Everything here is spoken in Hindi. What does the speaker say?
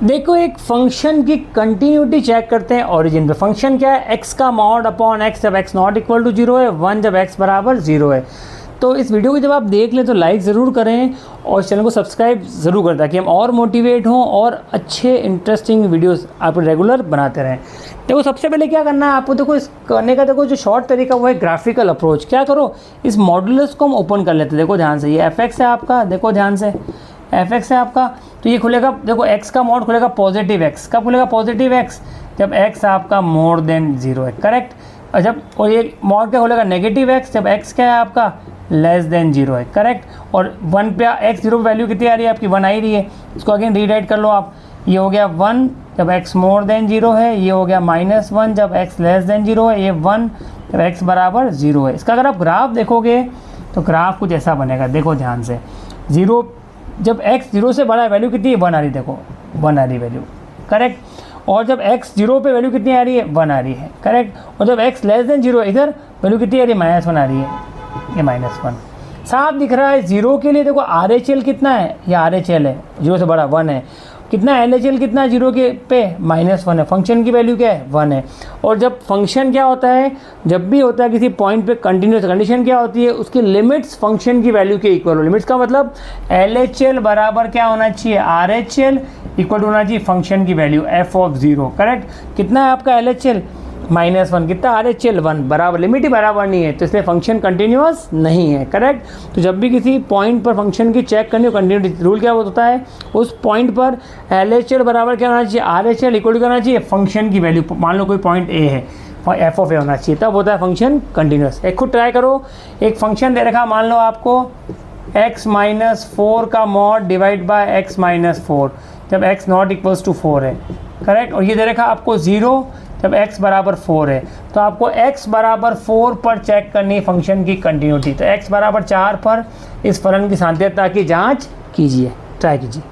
देखो एक फंक्शन की कंटिन्यूटी चेक करते हैं ओरिजिन पे। फंक्शन क्या है, x का मॉड अपॉन x जब x नॉट इक्वल टू 0 है, 1 जब x बराबर 0 है। तो इस वीडियो को जब आप देख लें तो लाइक ज़रूर करें और चैनल को सब्सक्राइब ज़रूर करें ताकि हम और मोटिवेट हों और अच्छे इंटरेस्टिंग वीडियोस आप रेगुलर बनाते रहें। देखो सबसे पहले क्या करना है आपको, देखो इस करने का देखो जो शॉर्ट तरीका वो है ग्राफिकल अप्रोच। क्या करो, इस मॉडुलस को हम ओपन कर लेते हैं। देखो ध्यान से, ये fx है आपका, देखो ध्यान से fx है आपका, तो ये खुलेगा, देखो x का मॉड खुलेगा पॉजिटिव x। कब खुलेगा पॉजिटिव x? जब x आपका मोर देन 0 है, करेक्ट। और ये मॉड क्या खुलेगा नेगेटिव x जब x क्या है आपका लेस देन 0 है, करेक्ट। और 1 पे x 0 पे वैल्यू कितनी आ रही है आपकी, 1 आ ही रही है। इसको अगेन रीराइट कर लो आप, ये हो गया 1 जब x मोर देन 0 है, ये हो गया -1 जब x लेस देन 0 है, ये 1 जब x बराबर 0 है। इसका अगर आप ग्राफ देखोगे तो ग्राफ कुछ ऐसा बनेगा, देखो ध्यान से। 0 जब x 0 से बड़ा है वैल्यू कितनी है, 1 आ रही, देखो 1 आ रही वैल्यू, करेक्ट। और जब x 0 पे वैल्यू कितनी आ रही है, 1 आ रही है, करेक्ट। और जब x लेस देन 0 इधर वैल्यू कितनी आ रही है, -1 आ रही है, ये -1 साफ दिख रहा है। 0 के लिए देखो RHL कितना है, ये RHL है, 0 से बड़ा 1 है। कितना LHL कितना है 0 के पे, -1 है। फंक्शन की वैल्यू क्या है, 1 है। और जब फंक्शन क्या होता है, जब भी होता है किसी पॉइंट पे कंटिन्यूस, कंडीशन क्या होती है, उसकी लिमिट्स फंक्शन की वैल्यू के इक्वल हो। लिमिट्स का मतलब LHL बराबर क्या होना चाहिए, RHL इक्वल होना चाहिए फंक्शन की वैल्यू f(0), करेक्ट। कितना है आपका LHL, -1। कितना RHL, 1। बराबर, लिमिट ही बराबर नहीं है तो इसलिए फंक्शन कंटिन्यूअस नहीं है, करेक्ट। तो जब भी किसी पॉइंट पर फंक्शन की चेक करनी हो, कंटिन्यूटी रूल क्या होता है, उस पॉइंट पर LHL बराबर क्या होना चाहिए, RHL इक्वल होना चाहिए फंक्शन की वैल्यू। मान लो कोई पॉइंट A है, f(a) होना चाहिए, तब होता है फंक्शन कंटिन्यूअस। एक खुद ट्राई करो, एक फंक्शन दे रखा, मान लो आपको x-4 का मॉड डिवाइड बाय x-4 जब x नॉट इक्वल्स टू 4 है, करेक्ट। और ये दे रखा आपको 0 जब x बराबर 4 है। तो आपको x बराबर 4 पर चेक करनी है फंक्शन की कंटिन्यूटी। तो x बराबर 4 पर इस फलन की सांद्रता की जांच कीजिए, ट्राई कीजिए।